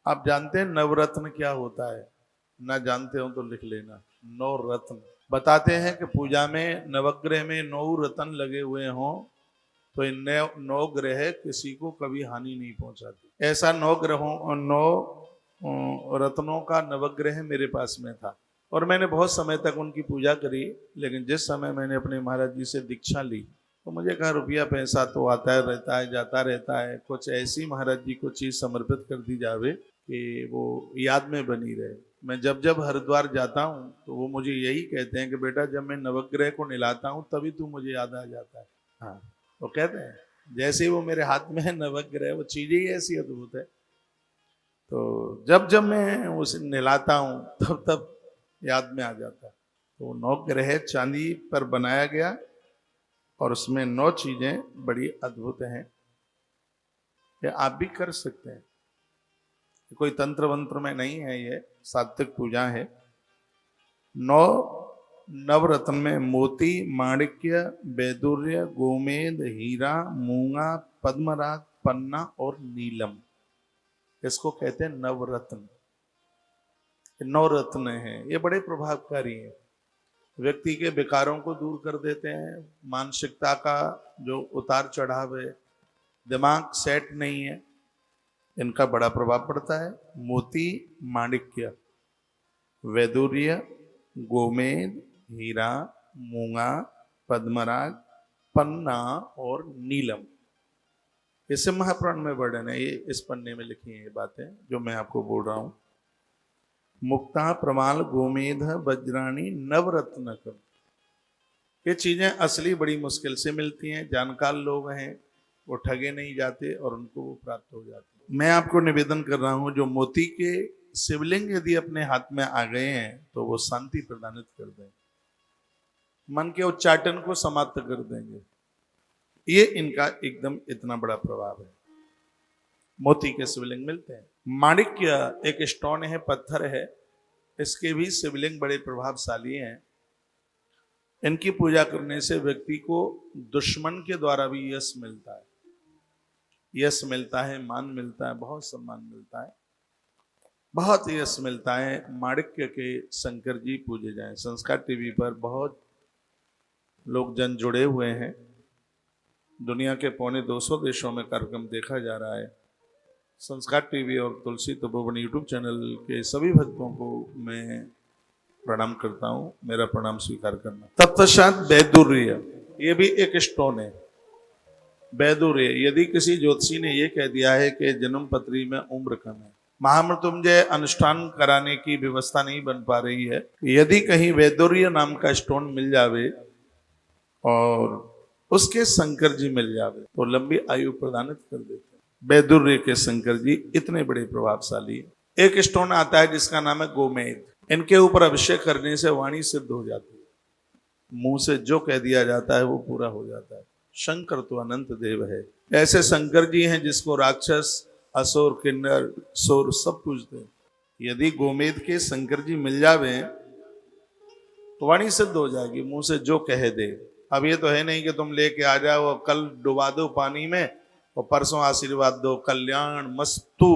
आप जानते हैं नवरत्न क्या होता है? ना जानते हो तो लिख लेना। नौ रत्न बताते हैं कि पूजा में नवग्रह में 9 रत्न लगे हुए हों तो इन 9 ग्रह किसी को कभी हानि नहीं पहुंचाती। ऐसा 9 ग्रहों 9 रत्नों का नवग्रह मेरे पास में था और मैंने बहुत समय तक उनकी पूजा करी। लेकिन जिस समय मैंने अपने महाराज जी से दीक्षा ली तो मुझे कहा रुपया पैसा तो आता है रहता है जाता रहता है, कुछ ऐसी महाराज जी को चीज समर्पित कर दी जावे कि वो याद में बनी रहे। मैं जब जब हरिद्वार जाता हूँ तो वो मुझे यही कहते हैं कि बेटा जब मैं नवग्रह को निलाता हूँ तभी तू मुझे याद आ जाता है। हाँ, वो कहते हैं जैसे वो मेरे हाथ में है नवग्रह, वो चीजें ही ऐसी अद्भुत है। तो जब जब मैं उसे नहलाता हूँ तब तब याद में आ जाता है। तो 9 ग्रह चांदी पर बनाया गया और उसमें 9 चीजें बड़ी अद्भुत हैं। ये आप भी कर सकते हैं, कोई तंत्र वंत्र में नहीं है, ये सात्विक पूजा है। 9 नवरत्न में मोती, माणिक्य, वैदुर्य, गोमेद, हीरा, मूंगा, पद्मराग, पन्ना और नीलम, इसको कहते हैं नवरत्न। 9 रत्न हैं, ये बड़े प्रभावकारी हैं, व्यक्ति के विकारों को दूर कर देते हैं। मानसिकता का जो उतार चढ़ाव है, दिमाग सेट नहीं है, इनका बड़ा प्रभाव पड़ता है। मोती, माणिक्य, वैदुर्य, गोमेद, हीरा, मूंगा, पद्मराग, पन्ना और नीलम, इससे महापुराण में वर्णन है। ये इस पन्ने में लिखी है ये बातें जो मैं आपको बोल रहा हूं। मुक्ता, प्रमाल, गोमेध, वज्राणी, नवरत्नकम, ये चीजें असली बड़ी मुश्किल से मिलती हैं। जानकार लोग हैं वो ठगे नहीं जाते और उनको वो प्राप्त हो जाती। मैं आपको निवेदन कर रहा हूं जो मोती के शिवलिंग यदि अपने हाथ में आ गए हैं तो वो शांति प्रदानित कर देंगे, मन के उच्चाटन को समाप्त कर देंगे। ये इनका एकदम इतना बड़ा प्रभाव है। मोती के शिवलिंग मिलते हैं। माणिक्य एक स्टोन है, पत्थर है, इसके भी शिवलिंग बड़े प्रभावशाली हैं। इनकी पूजा करने से व्यक्ति को दुश्मन के द्वारा भी यश मिलता है, यश मिलता है, मान मिलता है, बहुत सम्मान मिलता है, बहुत यश मिलता है। माणिक्य के शंकर जी पूजे जाएं। संस्कार टीवी पर बहुत लोग जन जुड़े हुए हैं, दुनिया के 250 देशों में कार्यक्रम देखा जा रहा है। संस्कार टीवी और तुलसी तपोवन यूट्यूब चैनल के सभी भक्तों को मैं प्रणाम करता हूँ, मेरा प्रणाम स्वीकार करना। तत्पश्चात वैदुर्य, ये भी एक स्टोन है। वैदुर्य, यदि किसी ज्योतिषी ने यह कह दिया है कि जन्म पत्री में उम्र कम है, महामृत्युंजय अनुष्ठान कराने की व्यवस्था नहीं बन पा रही है, यदि कहीं वैदुर्य नाम का स्टोन मिल जावे और उसके शंकर जी मिल जावे तो लंबी आयु प्रदानित कर देते हैं। वैदुर्य के शंकर जी इतने बड़े प्रभावशाली है। एक स्टोन आता है जिसका नाम है गोमेद, इनके ऊपर अभिषेक करने से वाणी सिद्ध हो जाती है, मुंह से जो कह दिया जाता है वो पूरा हो जाता है। शंकर तो अनंत देव है। ऐसे शंकर जी हैं जिसको राक्षस, असुर, किन्नर, सुर सब पूजते हैं। यदि गोमेद के शंकर जी मिल जावे तो वाणी सिद्ध हो जाएगी, मुंह से जो कह दे। अब ये तो है नहीं कि तुम लेके आ जाओ, कल डुबा दो पानी में और परसों आशीर्वाद दो, कल्याण मस्तु,